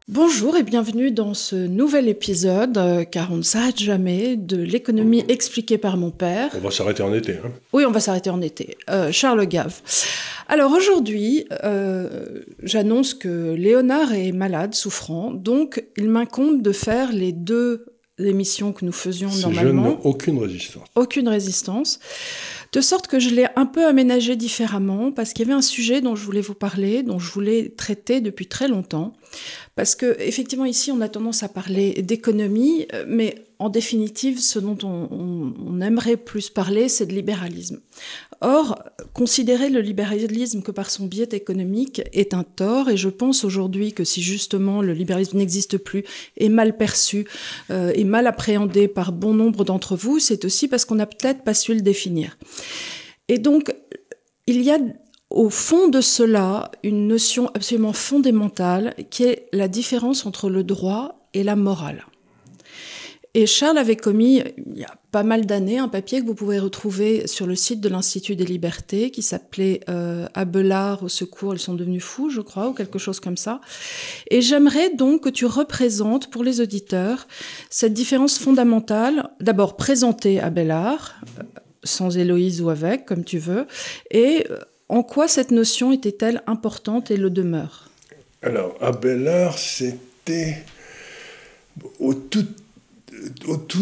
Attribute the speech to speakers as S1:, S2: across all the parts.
S1: Bonjour et bienvenue dans ce nouvel épisode, car on ne s'arrête jamais, de l'économie expliquée par mon père.
S2: On va s'arrêter en été. Hein.
S1: Oui, on va s'arrêter en été. Charles Gave. Alors aujourd'hui, j'annonce que Léonard est malade, souffrant, donc il m'incombe de faire les deux émissions que nous faisions normalement.
S2: Je n'ai aucune résistance.
S1: Aucune résistance. De sorte que je l'ai un peu aménagé différemment, parce qu'il y avait un sujet dont je voulais vous parler, dont je voulais traiter depuis très longtemps. Parce que effectivement ici on a tendance à parler d'économie, mais en définitive ce dont on aimerait plus parler, c'est de libéralisme. Or, considérer le libéralisme que par son biais économique est un tort, et je pense aujourd'hui que si justement le libéralisme n'existe plus, est mal perçu, est mal appréhendé par bon nombre d'entre vous, c'est aussi parce qu'on n'a peut-être pas su le définir. Et donc, il y a au fond de cela une notion absolument fondamentale qui est la différence entre le droit et la morale. Et Charles avait commis, il y a pas mal d'années, un papier que vous pouvez retrouver sur le site de l'Institut des Libertés qui s'appelait « Abelard au secours, ils sont devenus fous », je crois, ou quelque chose comme ça. Et j'aimerais donc que tu représentes pour les auditeurs cette différence fondamentale, d'abord présenter Abelard, sans Héloïse ou avec, comme tu veux, et en quoi cette notion était-elle importante et le demeure?
S2: Alors, Abelard, c'était au tout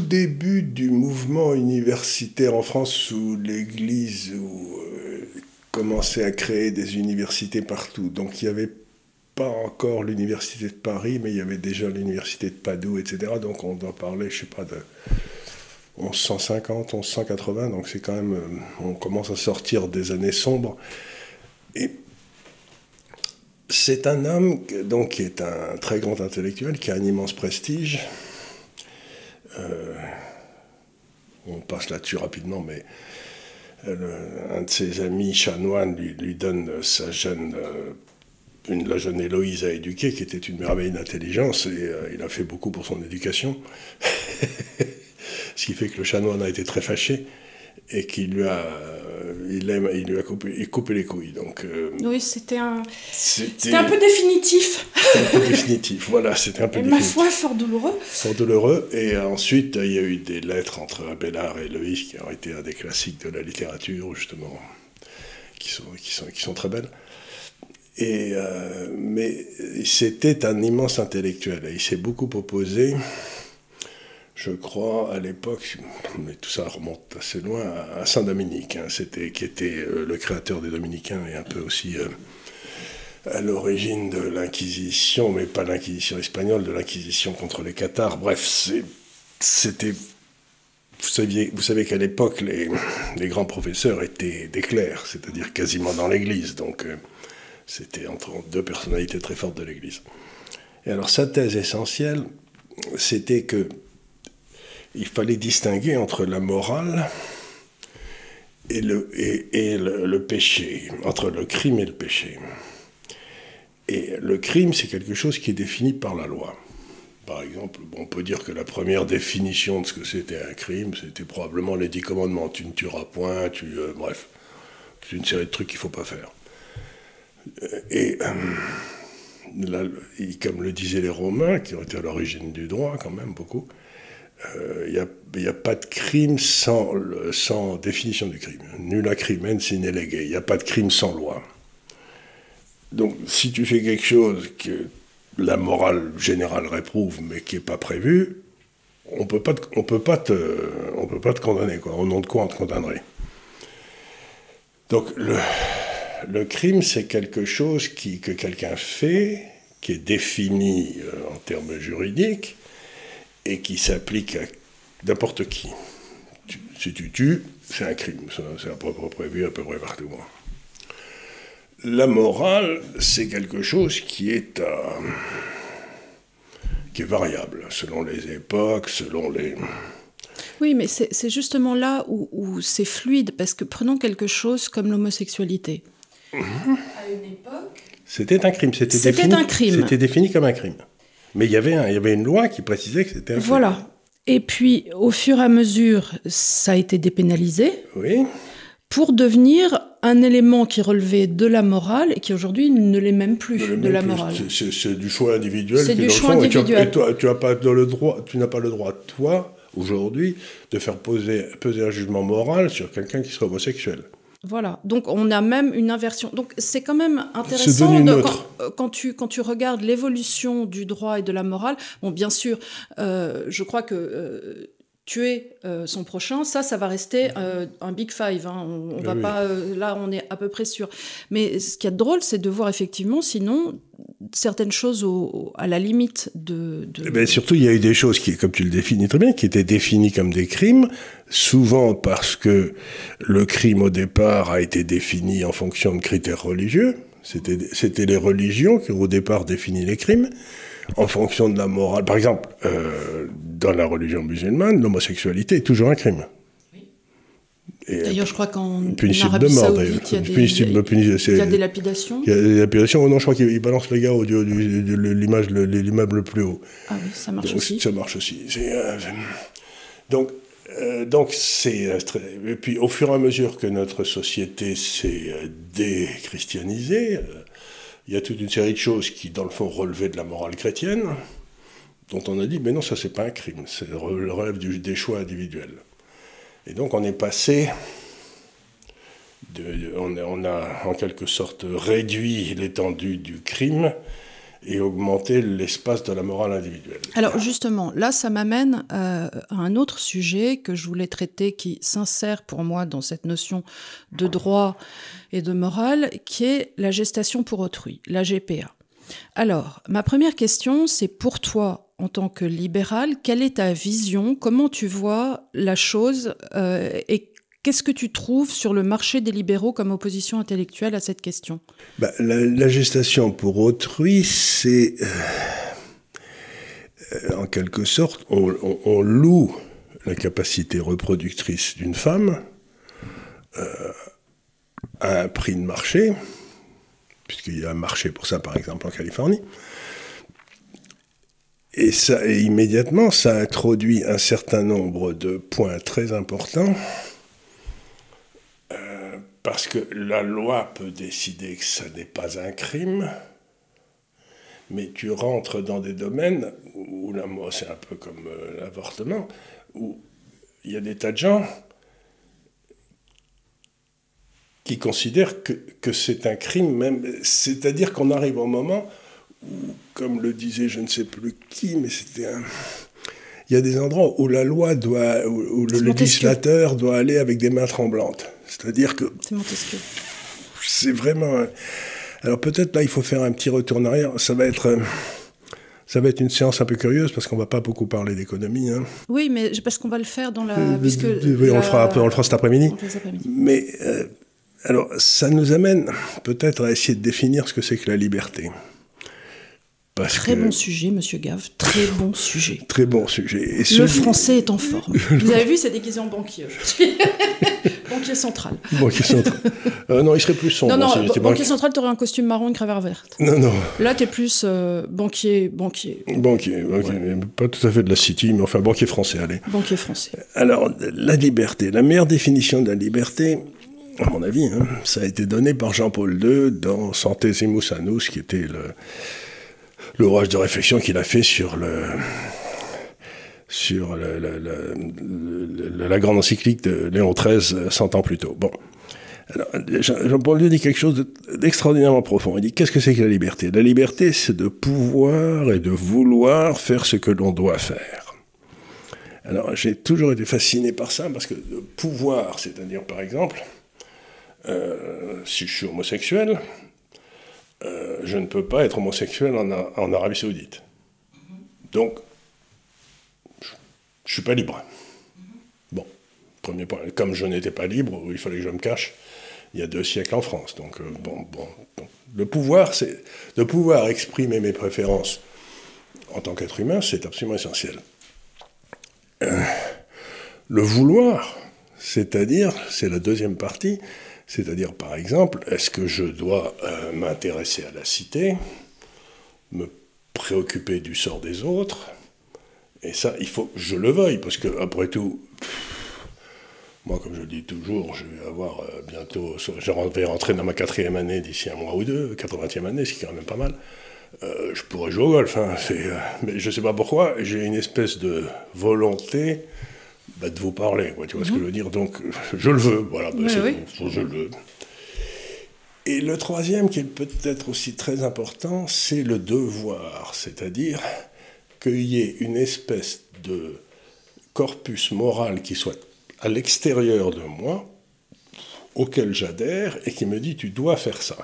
S2: début du mouvement universitaire en France, où l'Église commençait à créer des universités partout. Donc il n'y avait pas encore l'université de Paris, mais il y avait déjà l'université de Padoue, etc. Donc on doit parler, je ne sais pas, de 1150, 1180, donc c'est quand même, on commence à sortir des années sombres. Et c'est un homme donc, qui est un très grand intellectuel, qui a un immense prestige. On passe là-dessus rapidement, mais un de ses amis chanoines lui donne la jeune Héloïse à éduquer, qui était une merveille d'intelligence, et il a fait beaucoup pour son éducation. Ce qui fait que le chanoine a été très fâché et qu'il lui a coupé les couilles. Donc,
S1: oui, c'était un peu définitif.
S2: C'était un peu définitif, voilà, c'était un peu définitif.
S1: Ma foi, fort douloureux.
S2: Fort douloureux. Et ensuite, il y a eu des lettres entre Abelard et Héloïse qui ont été un des classiques de la littérature, justement, qui sont très belles. Mais c'était un immense intellectuel et il s'est beaucoup opposé. Je crois, à l'époque, mais tout ça remonte assez loin, à Saint-Dominique, hein, qui était le créateur des Dominicains et un peu aussi à l'origine de l'Inquisition, mais pas l'Inquisition espagnole, de l'Inquisition contre les Cathares. Bref, c'était... Vous savez qu'à l'époque, les grands professeurs étaient des clercs, c'est-à-dire quasiment dans l'Église, donc c'était entre deux personnalités très fortes de l'Église. Et alors, sa thèse essentielle, c'était que il fallait distinguer entre la morale et le péché, entre le crime et le péché. Et le crime, c'est quelque chose qui est défini par la loi. Par exemple, on peut dire que la première définition de ce que c'était un crime, c'était probablement les 10 commandements. Tu ne tueras point, bref, c'est une série de trucs qu'il ne faut pas faire. Et là, comme le disaient les Romains, qui ont été à l'origine du droit quand même, beaucoup, il n'y a pas de crime sans définition du crime. Nulla crimen sine lege. Il n'y a pas de crime sans loi. Donc, si tu fais quelque chose que la morale générale réprouve, mais qui n'est pas prévu, on peut pas te condamner, quoi. Au nom de quoi on te condamnerait? Donc, le crime, c'est quelque chose que quelqu'un fait, qui est défini en termes juridiques, et qui s'applique à n'importe qui. Si tu tues, c'est un crime. C'est à peu près prévu à peu près partout. La morale, c'est quelque chose qui est variable, selon les époques, selon les...
S1: Oui, mais c'est justement là où c'est fluide, parce que prenons quelque chose comme l'homosexualité. À une époque...
S2: C'était un crime. C'était un crime. C'était défini comme un crime. Mais il y avait une loi qui précisait que c'était un crime.
S1: Voilà. Et puis, au fur et à mesure, ça a été dépénalisé.
S2: Oui.
S1: pour devenir un élément qui relevait de la morale et qui aujourd'hui ne l'est même plus de la morale.
S2: C'est du choix individuel.
S1: C'est du choix individuel.
S2: Et toi, tu n'as pas le droit, toi, aujourd'hui, de faire peser un jugement moral sur quelqu'un qui serait homosexuel.
S1: Voilà, donc on a même une inversion. Donc c'est quand même intéressant quand tu regardes l'évolution du droit et de la morale. Bon, bien sûr, je crois que tuer son prochain, ça va rester un big five. Hein. On va pas, là, on est à peu près sûr. Mais ce qu'il y a de drôle, c'est de voir effectivement, sinon, certaines choses à la limite de...
S2: Ben surtout, il y a eu des choses qui, comme tu le définis très bien, qui étaient définies comme des crimes, souvent parce que le crime au départ a été défini en fonction de critères religieux. C'était les religions qui ont au départ défini les crimes en fonction de la morale. Par exemple, dans la religion musulmane, l'homosexualité est toujours un crime.
S1: D'ailleurs, je crois qu'en
S2: Arabie Saoudite,
S1: il y a des lapidations.
S2: Il y a des lapidations. Oh non, je crois qu'ils balancent les gars au de l'immeuble le plus haut.
S1: Ah oui, ça marche aussi.
S2: Ça marche aussi. Donc c'est et puis au fur et à mesure que notre société s'est déchristianisée, il y a toute une série de choses qui, dans le fond, relevaient de la morale chrétienne, dont on a dit, mais non, ça c'est pas un crime, ça relève des choix individuels. Et donc on est passé, on a en quelque sorte réduit l'étendue du crime et augmenté l'espace de la morale individuelle.
S1: Alors justement, là ça m'amène à un autre sujet que je voulais traiter qui s'insère pour moi dans cette notion de droit et de morale, qui est la gestation pour autrui, la GPA. Alors, ma première question, c'est pour toi, en tant que libéral, quelle est ta vision? Comment tu vois la chose et qu'est-ce que tu trouves sur le marché des libéraux comme opposition intellectuelle à cette question?
S2: La gestation pour autrui, c'est en quelque sorte, on loue la capacité reproductrice d'une femme à un prix de marché, puisqu'il y a un marché pour ça, par exemple, en Californie. Et immédiatement, ça introduit un certain nombre de points très importants, parce que la loi peut décider que ça n'est pas un crime, mais tu rentres dans des domaines où là, moi, c'est un peu comme l'avortement, où il y a des tas de gens qui considèrent que c'est un crime même. C'est-à-dire qu'on arrive au moment où, comme le disait je ne sais plus qui, mais c'était un... Il y a des endroits où la loi doit, où le législateur doit aller avec des mains tremblantes. C'est-à-dire que...
S1: C'est Montesquieu.
S2: C'est vraiment... Alors peut-être là, il faut faire un petit retour en arrière. Ça va être une séance un peu curieuse parce qu'on ne va pas beaucoup parler d'économie. Hein.
S1: Oui, mais parce qu'on va le faire dans la...
S2: Oui, on le fera cet après-midi. Mais alors, ça nous amène peut-être à essayer de définir ce que c'est que la liberté.
S1: Très bon sujet, monsieur Gave, très bon sujet.
S2: Très bon sujet. Et
S1: le français est en forme. Vous avez vu, c'est déguisé en banquier aujourd'hui. Banquier central.
S2: Banquier central. Non, il serait plus sombre.
S1: Non, banquier central, tu aurais un costume marron, une cravate verte.
S2: Non.
S1: Là, tu es plus banquier.
S2: Banquier, ouais. Pas tout à fait de la City, mais enfin banquier français, allez.
S1: Banquier français.
S2: Alors, la liberté, la meilleure définition de la liberté, à mon avis, hein, ça a été donné par Jean-Paul II dans Centesimus Annus, qui était l'ouvrage de réflexion qu'il a fait sur la grande encyclique de Léon XIII 100 ans plus tôt. Bon. Alors, Jean-Paul II dit quelque chose d'extraordinairement profond. Il dit, qu'est-ce que c'est que la liberté? La liberté, c'est de pouvoir et de vouloir faire ce que l'on doit faire. Alors, j'ai toujours été fasciné par ça, parce que de pouvoir, c'est-à-dire, par exemple, si je suis homosexuel, je ne peux pas être homosexuel en Arabie Saoudite. Donc, je ne suis pas libre. Bon, premier point. Comme je n'étais pas libre, il fallait que je me cache il y a 2 siècles en France. Donc, le pouvoir, c'est de pouvoir exprimer mes préférences en tant qu'être humain, c'est absolument essentiel. Le vouloir, c'est-à-dire, c'est la deuxième partie, c'est-à-dire, par exemple, est-ce que je dois m'intéresser à la cité, me préoccuper du sort des autres? Et ça, il faut que je le veuille, parce que, après tout, Moi, comme je le dis toujours, je vais avoir bientôt, je vais rentrer dans ma 4e année d'ici un mois ou deux, 80e année, ce qui est quand même pas mal. Je pourrais jouer au golf, hein, mais je ne sais pas pourquoi, j'ai une espèce de volonté de vous parler, quoi, tu vois ce que je veux dire. Donc, je le veux, voilà,
S1: oui,
S2: je le veux. Et le troisième, qui est peut-être aussi très important, c'est le devoir, c'est-à-dire qu'il y ait une espèce de corpus moral qui soit à l'extérieur de moi, auquel j'adhère, et qui me dit « tu dois faire ça ».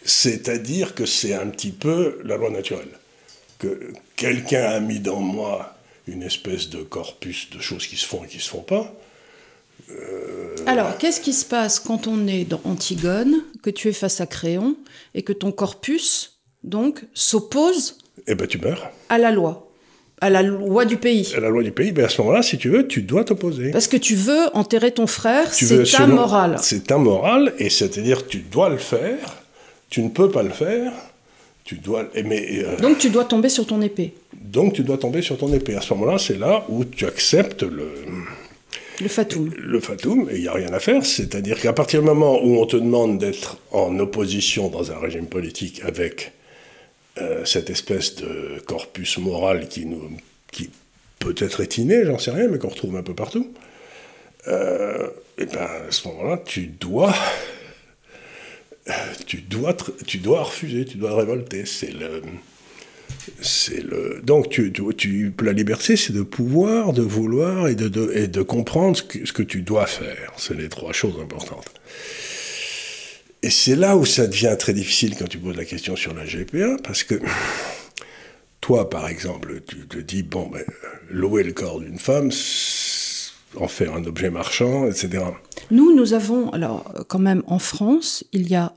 S2: C'est-à-dire que c'est un petit peu la loi naturelle. Que quelqu'un a mis dans moi une espèce de corpus de choses qui se font et qui ne se font pas.
S1: Alors, qu'est-ce qui se passe quand on est dans Antigone, que tu es face à Créon, et que ton corpus, donc, s'oppose
S2: Eh bien, tu meurs.
S1: À la loi du pays.
S2: À la loi du pays, ben à ce moment-là, si tu veux, tu dois t'opposer.
S1: Parce que tu veux enterrer ton frère, c'est ta morale.
S2: C'est ta morale, et c'est-à-dire que tu dois le faire, tu ne peux pas le faire, tu dois...
S1: Donc tu dois tomber sur ton épée.
S2: Donc tu dois tomber sur ton épée. À ce moment-là, c'est là où tu acceptes
S1: le fatum.
S2: Le fatum, et il n'y a rien à faire. C'est-à-dire qu'à partir du moment où on te demande d'être en opposition dans un régime politique avec cette espèce de corpus moral qui peut-être est inné, j'en sais rien, mais qu'on retrouve un peu partout, et ben à ce moment-là, tu dois refuser, tu dois révolter. Donc la liberté, c'est de pouvoir, de vouloir et de comprendre ce que tu dois faire. C'est les trois choses importantes. Et c'est là où ça devient très difficile quand tu poses la question sur la GPA, parce que toi, par exemple, tu te dis, bon, ben, louer le corps d'une femme, en faire un objet marchand, etc.
S1: Nous avons, alors quand même en France, il y a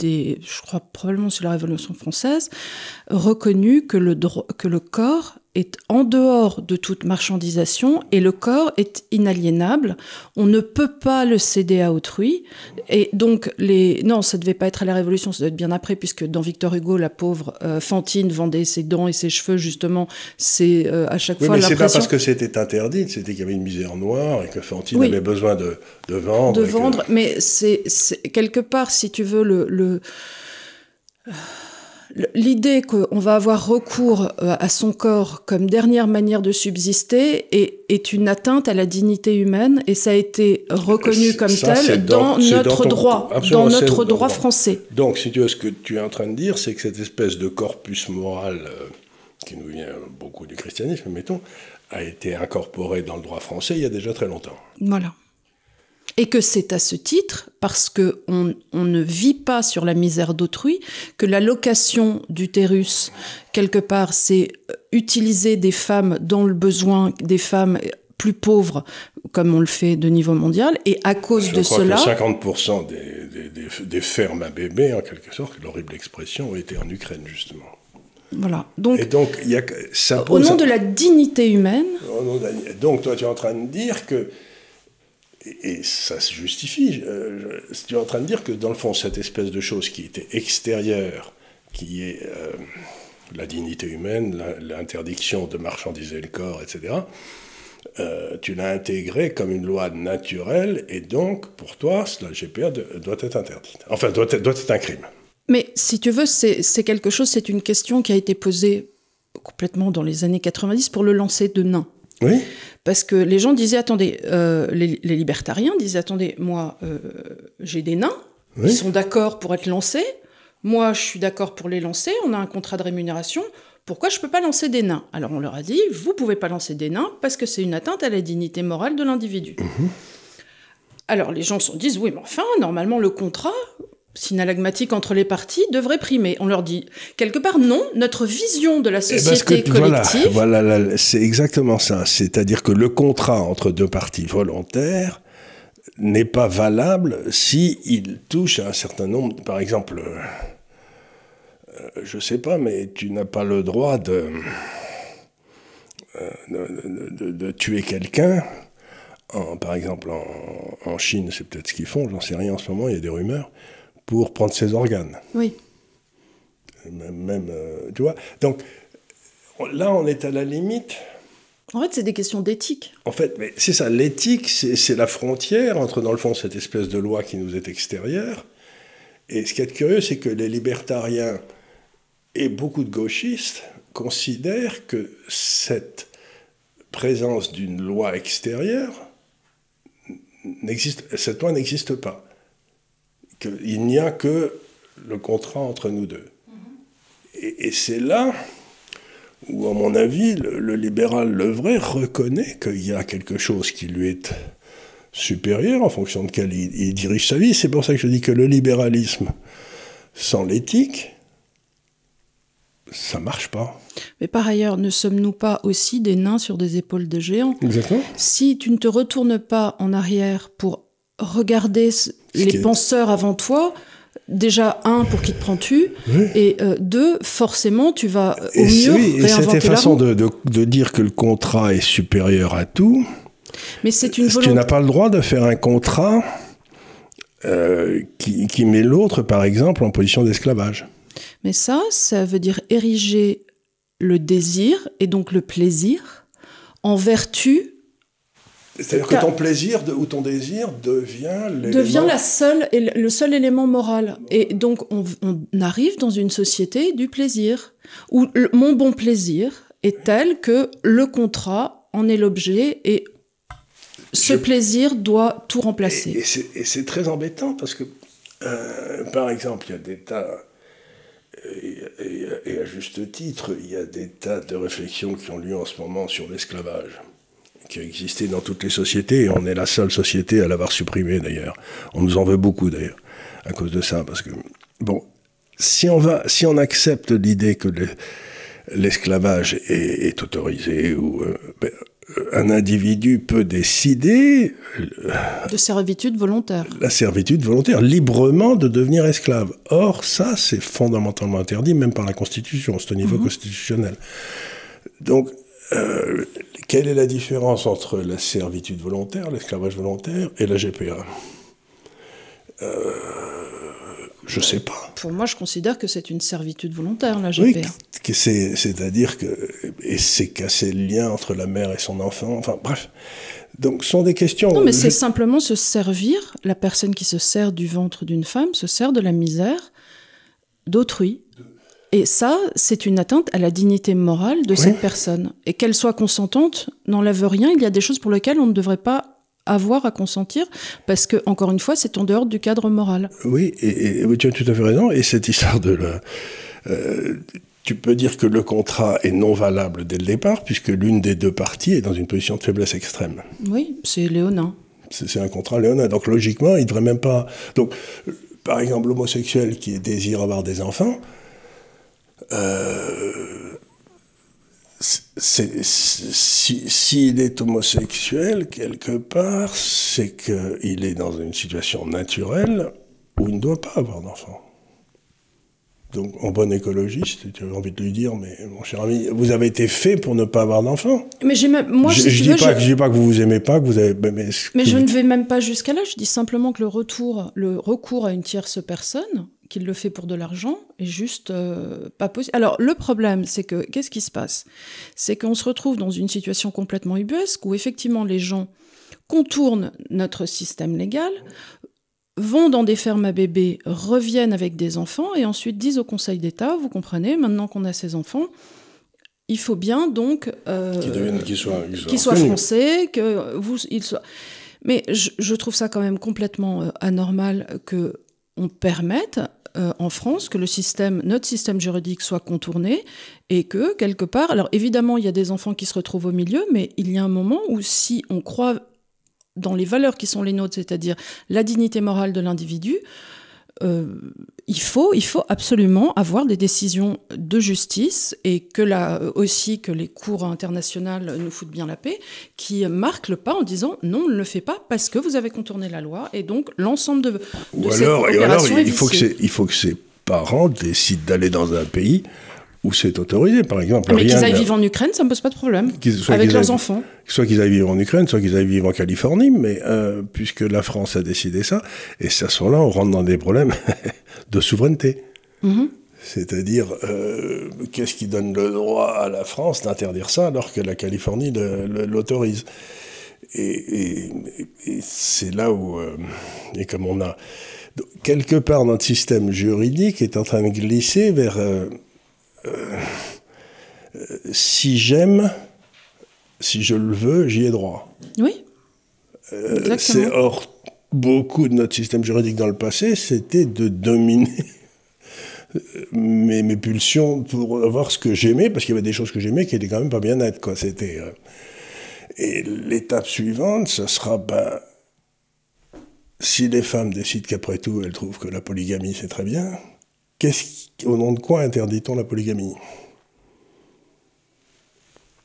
S1: je crois probablement sous la Révolution française, reconnu que le corps est en dehors de toute marchandisation et le corps est inaliénable. On ne peut pas le céder à autrui. Et donc, non, ça ne devait pas être à la Révolution, ça doit être bien après, puisque dans Victor Hugo, la pauvre Fantine vendait ses dents et ses cheveux, justement. C'est à chaque fois
S2: l'impression... mais c'est pas parce que c'était interdit, c'était qu'il y avait une misère noire et que Fantine avait besoin de vendre.
S1: De vendre, mais c'est quelque part, si tu veux, l'idée qu'on va avoir recours à son corps comme dernière manière de subsister est une atteinte à la dignité humaine, et ça a été reconnu comme tel dans notre droit français.
S2: Donc, si tu veux, ce que tu es en train de dire, c'est que cette espèce de corpus moral qui nous vient beaucoup du christianisme, mettons, a été incorporé dans le droit français il y a déjà très longtemps.
S1: Voilà. Et que c'est à ce titre, parce qu'on ne vit pas sur la misère d'autrui, que la location d'utérus, quelque part, c'est utiliser des femmes dans le besoin, des femmes plus pauvres, comme on le fait de niveau mondial, et à cause de cela...
S2: Je crois que 50% des fermes à bébés, en quelque sorte, l'horrible expression, ont été en Ukraine, justement.
S1: Voilà.
S2: Donc ça pose...
S1: Au nom de la dignité humaine...
S2: Donc, toi, tu es en train de dire que... Et ça se justifie. Tu es en train de dire que, dans le fond, cette espèce de chose qui était extérieure, qui est la dignité humaine, l'interdiction de marchandiser le corps, etc., tu l'as intégrée comme une loi naturelle, et donc, pour toi, la GPA doit être interdite. Enfin, doit être un crime.
S1: Mais, si tu veux, c'est quelque chose, c'est une question qui a été posée complètement dans les années 90 pour le lancer de nain.
S2: Oui.
S1: Parce que les gens disaient, attendez, les libertariens disaient, attendez, moi, j'ai des nains, ils sont d'accord pour être lancés, moi, je suis d'accord pour les lancer, on a un contrat de rémunération, pourquoi je ne peux pas lancer des nains? Alors on leur a dit, vous ne pouvez pas lancer des nains parce que c'est une atteinte à la dignité morale de l'individu. Mmh. Alors les gens disent, oui, mais enfin, normalement, le contrat... synalagmatique entre les parties devrait primer. On leur dit, quelque part, non, notre vision de la société collective...
S2: Voilà, c'est exactement ça. C'est-à-dire que le contrat entre deux parties volontaires n'est pas valable s'il touche à un certain nombre... Par exemple, je sais pas, mais tu n'as pas le droit de tuer quelqu'un. Par exemple, en Chine, c'est peut-être ce qu'ils font, j'en sais rien en ce moment, il y a des rumeurs, pour prendre ses organes.
S1: Oui.
S2: Même tu vois. Donc, là, on est à la limite
S1: En fait, c'est des questions d'éthique.
S2: En fait, mais c'est ça, l'éthique, c'est la frontière entre, dans le fond, cette espèce de loi qui nous est extérieure. Et ce qui est curieux, c'est que les libertariens et beaucoup de gauchistes considèrent que cette présence d'une loi extérieure, cette loi n'existe pas. Qu'il n'y a que le contrat entre nous deux. Et c'est là où, à mon avis, le libéral Levray reconnaît qu'il y a quelque chose qui lui est supérieur en fonction de quel il dirige sa vie. C'est pour ça que je dis que le libéralisme sans l'éthique, ça marche pas.
S1: Mais par ailleurs, ne sommes-nous pas aussi des nains sur des épaules de géants?
S2: Exactement.
S1: Si tu ne te retournes pas en arrière pour regarder les penseurs avant toi, déjà, un, pour qui te prends-tu? Oui. Et deux, forcément, tu vas au mieux réinventer la roue.
S2: Et cette façon de dire que le contrat est supérieur à tout,
S1: mais c'est une volonté.
S2: Tu n'as pas le droit de faire un contrat qui met l'autre, par exemple, en position d'esclavage.
S1: Mais ça veut dire ériger le désir, et donc le plaisir, en vertu...
S2: C'est-à-dire que ton plaisir ou ton désir devient
S1: le seul élément moral. Et donc, on arrive dans une société du plaisir, où mon bon plaisir est tel que le contrat en est l'objet, et ce plaisir doit tout remplacer.
S2: Et c'est très embêtant, parce que, par exemple, il y a des tas... Et à juste titre, il y a des tas de réflexions qui ont lieu en ce moment sur l'esclavage, qui a existé dans toutes les sociétés, et on est la seule société à l'avoir supprimé d'ailleurs. On nous en veut beaucoup d'ailleurs, à cause de ça, parce que, bon, si on accepte l'idée que l'esclavage est autorisé, ou un individu peut décider...
S1: de servitude volontaire.
S2: La servitude volontaire, librement de devenir esclave. Or, ça, c'est fondamentalement interdit, même par la Constitution, c'est au niveau constitutionnel. Donc, quelle est la différence entre la servitude volontaire, l'esclavage volontaire, et la GPA ? Je ne sais pas.
S1: Pour moi, je considère que c'est une servitude volontaire, la GPA.
S2: Oui, c'est-à-dire que c'est casser le lien entre la mère et son enfant, enfin bref. Donc, ce sont des questions...
S1: Non, mais c'est simplement se servir, la personne qui se sert du ventre d'une femme se sert de la misère d'autrui. Et ça, c'est une atteinte à la dignité morale de cette personne. Et qu'elle soit consentante n'enlève rien. Il y a des choses pour lesquelles on ne devrait pas avoir à consentir, parce que, encore une fois, c'est en dehors du cadre moral.
S2: Oui, et tu as tout à fait raison. Et cette histoire de tu peux dire que le contrat est non valable dès le départ, puisque l'une des deux parties est dans une position de faiblesse extrême.
S1: Oui, c'est léonin.
S2: C'est un contrat léonin. Donc, logiquement, il ne devrait même pas... Donc, par exemple, l'homosexuel qui désire avoir des enfants, s'il est homosexuel, quelque part, c'est qu'il est dans une situation naturelle où il ne doit pas avoir d'enfant. Donc, en bon écologiste, tu as envie de lui dire, mais mon cher ami, vous avez été fait pour ne pas avoir d'enfant.
S1: Mais je dis
S2: pas que vous vous aimez pas, que vous avez... Mais
S1: je ne vais même pas jusqu'à là. Je dis simplement que le recours à une tierce personne, qui le fait pour de l'argent, est juste pas possible. Alors, le problème, c'est que, qu'est-ce qui se passe ? C'est qu'on se retrouve dans une situation complètement ubuesque, où effectivement les gens contournent notre système légal, vont dans des fermes à bébés, reviennent avec des enfants, et ensuite disent au Conseil d'État, vous comprenez, maintenant qu'on a ces enfants, il faut bien donc qu'ils soient français, qu'ils soient... Mais je trouve ça quand même complètement anormal qu'on permette en France que notre système juridique soit contourné, et que, quelque part... Alors évidemment, il y a des enfants qui se retrouvent au milieu, mais il y a un moment où si on croit dans les valeurs qui sont les nôtres, c'est-à-dire la dignité morale de l'individu, il faut absolument avoir des décisions de justice, et aussi que les cours internationales nous foutent bien la paix, qui marquent le pas en disant non, on ne le fait pas parce que vous avez contourné la loi, et donc l'ensemble de cette opération est viciée.
S2: Il faut que ces parents décident d'aller dans un pays où c'est autorisé, par exemple.
S1: Mais qu'ils aillent vivre en Ukraine, ça ne me pose pas de problème, avec leurs enfants.
S2: Soit qu'ils aillent vivre en Ukraine, soit qu'ils aillent vivre en Californie, mais puisque la France a décidé ça, et à ce moment-là, on rentre dans des problèmes de souveraineté. C'est-à-dire, qu'est-ce qui donne le droit à la France d'interdire ça alors que la Californie l'autorise? Et c'est là où, et comme on a, quelque part notre système juridique est en train de glisser vers si j'aime, si je le veux, j'y ai droit.
S1: Oui.
S2: Or, beaucoup de notre système juridique dans le passé, c'était de dominer mes pulsions pour avoir ce que j'aimais, parce qu'il y avait des choses que j'aimais qui étaient quand même pas bien nettes, quoi. C'était, et l'étape suivante, ce sera, si les femmes décident qu'après tout, elles trouvent que la polygamie, c'est très bien, au nom de quoi interdit-on la polygamie?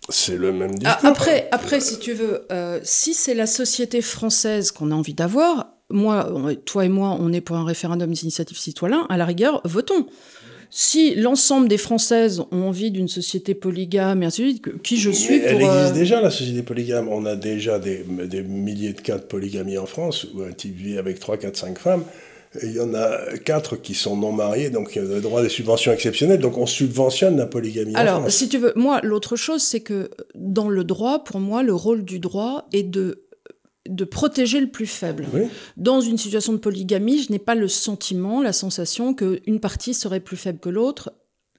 S2: C'est le même discours.
S1: Après, si tu veux, si c'est la société française qu'on a envie d'avoir, toi et moi, on est pour un référendum d'initiative citoyen, à la rigueur, votons. Si l'ensemble des Françaises ont envie d'une société polygame et ainsi de suite, qui je suis pour...
S2: Elle existe déjà, la société polygame. On a déjà des milliers de cas de polygamie en France, où un type vit avec 3, 4, 5 femmes. Et il y en a 4 qui sont non mariés, donc il y a le droit à des subventions exceptionnelles. Donc on subventionne la polygamie en France.
S1: Alors, si tu veux, moi, l'autre chose, c'est que dans le droit, pour moi, le rôle du droit est de protéger le plus faible.
S2: Oui.
S1: Dans une situation de polygamie, je n'ai pas le sentiment, la sensation qu'une partie serait plus faible que l'autre,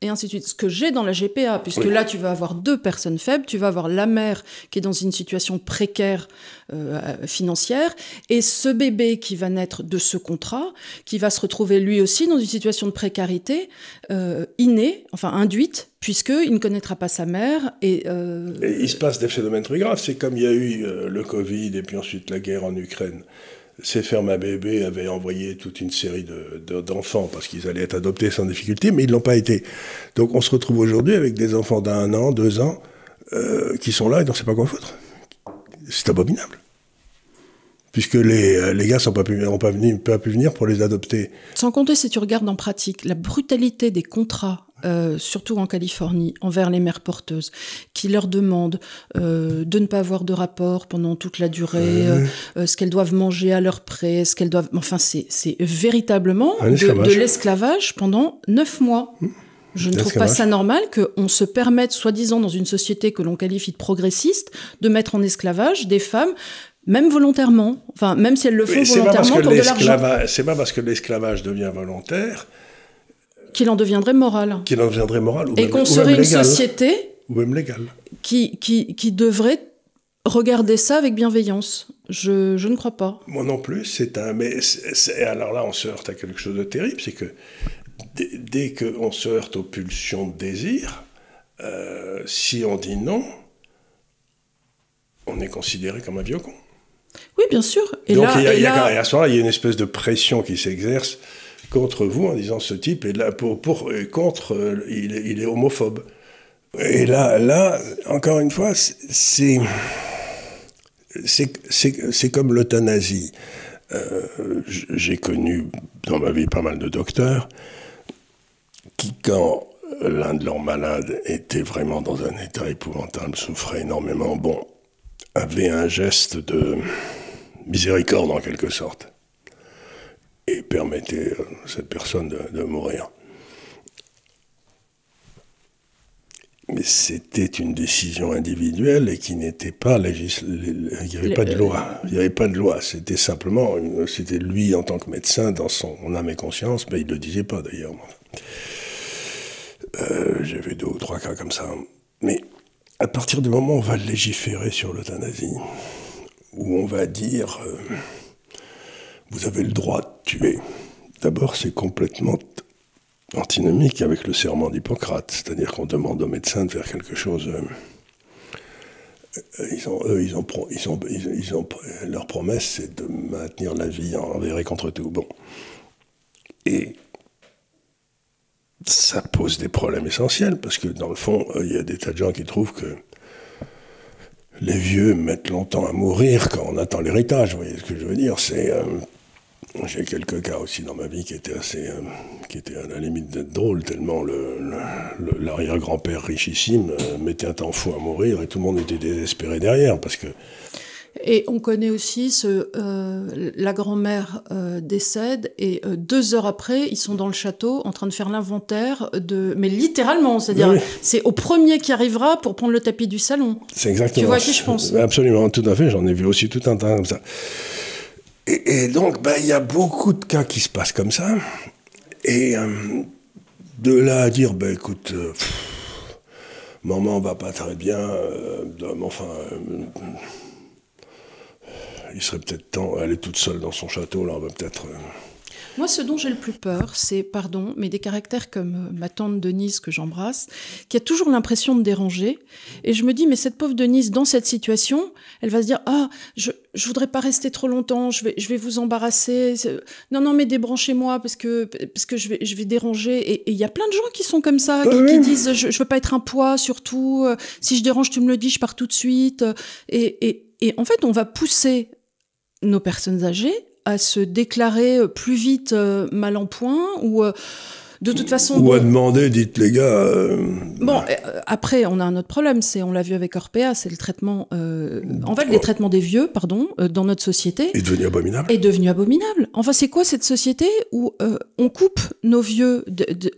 S1: et ainsi de suite. Ce que j'ai dans la GPA, puisque là, tu vas avoir 2 personnes faibles, tu vas avoir la mère qui est dans une situation précaire financière, et ce bébé qui va naître de ce contrat, qui va se retrouver lui aussi dans une situation de précarité innée, enfin induite, puisqu'il ne connaîtra pas sa mère. Et
S2: il se passe des phénomènes très graves. C'est comme il y a eu le Covid et puis ensuite la guerre en Ukraine. Ces fermes à bébés avaient envoyé toute une série d'enfants parce qu'ils allaient être adoptés sans difficulté, mais ils ne l'ont pas été. Donc on se retrouve aujourd'hui avec des enfants d'1 an, 2 ans, qui sont là et dont on ne sait pas quoi foutre. C'est abominable. Puisque les gars n'ont pas pu venir pour les adopter.
S1: Sans compter, si tu regardes en pratique, la brutalité des contrats, surtout en Californie, envers les mères porteuses, qui leur demandent de ne pas avoir de rapport pendant toute la durée, ce qu'elles doivent manger à leur près, ce qu'elles doivent... Enfin, c'est véritablement de l'esclavage pendant 9 mois. Je ne trouve pas ça normal qu'on se permette, soi-disant dans une société que l'on qualifie de progressiste, de mettre en esclavage des femmes, même volontairement, enfin, même si elles le font volontairement pour de l'argent.
S2: C'est pas parce que l'esclavage devient volontaire
S1: qu'il en deviendrait moral.
S2: Et
S1: qu'on serait une société
S2: ou même légale.
S1: Qui devrait regarder ça avec bienveillance. Je ne crois pas.
S2: Moi non plus. Alors là, on se heurte à quelque chose de terrible, c'est que dès qu'on se heurte aux pulsions de désir, si on dit non, on est considéré comme un vieux con.
S1: Oui, bien sûr.
S2: Donc à ce moment-là, il y a une espèce de pression qui s'exerce contre vous en disant ce type est là il est homophobe. Et là, encore une fois, c'est comme l'euthanasie. J'ai connu dans ma vie pas mal de docteurs qui, quand l'un de leurs malades était vraiment dans un état épouvantable, souffrait énormément, avait un geste de miséricorde en quelque sorte et permettait à cette personne de mourir. Mais c'était une décision individuelle et qui n'était pas il n'y avait pas de loi. Il n'y avait pas de loi. C'était simplement, c'était lui en tant que médecin dans son âme et conscience, mais il ne le disait pas d'ailleurs. J'avais 2 ou 3 cas comme ça. Mais à partir du moment où on va légiférer sur l'euthanasie, où on va dire vous avez le droit de tuer, d'abord c'est complètement antinomique avec le serment d'Hippocrate, c'est-à-dire qu'on demande aux médecins de faire quelque chose. Leur promesse, c'est de maintenir la vie envers et contre tout. Et ça pose des problèmes essentiels, parce que dans le fond, il y a des tas de gens qui trouvent que les vieux mettent longtemps à mourir quand on attend l'héritage. Vous voyez ce que je veux dire? J'ai quelques cas aussi dans ma vie qui étaient à la limite d'être drôles, tellement l'arrière-grand-père richissime mettait un temps fou à mourir et tout le monde était désespéré derrière, parce que...
S1: Et on connaît aussi la grand-mère décède et 2 heures après, ils sont dans le château en train de faire l'inventaire mais littéralement, c'est-à-dire
S2: oui.
S1: C'est au premier qui arrivera pour prendre le tapis du salon.
S2: C'est exactement.
S1: Tu vois à qui je pense?
S2: Absolument, tout à fait. J'en ai vu aussi tout un tas comme ça. Et donc, il y a beaucoup de cas qui se passent comme ça. Et de là à dire, écoute, maman va pas très bien, il serait peut-être temps, elle est toute seule dans son château, là, on va peut-être...
S1: Moi, ce dont j'ai le plus peur, c'est, pardon, mais des caractères comme ma tante Denise, que j'embrasse, qui a toujours l'impression de déranger. Et je me dis, mais cette pauvre Denise, dans cette situation, elle va se dire, ah, je voudrais pas rester trop longtemps, je vais vous embarrasser. Non, mais débranchez-moi parce que je vais déranger. Et il y a plein de gens qui sont comme ça, qui disent, je veux pas être un poids, surtout. Si je dérange, tu me le dis, je pars tout de suite. Et en fait, on va pousser nos personnes âgées à se déclarer plus vite mal en point ou de toute façon...
S2: Ou à demander, dites les gars...
S1: Après, on a un autre problème, on l'a vu avec Orpea, c'est le traitement... les traitements des vieux, dans notre société...
S2: Est devenu abominable.
S1: Est devenu abominable. Enfin, c'est quoi cette société où on coupe nos vieux...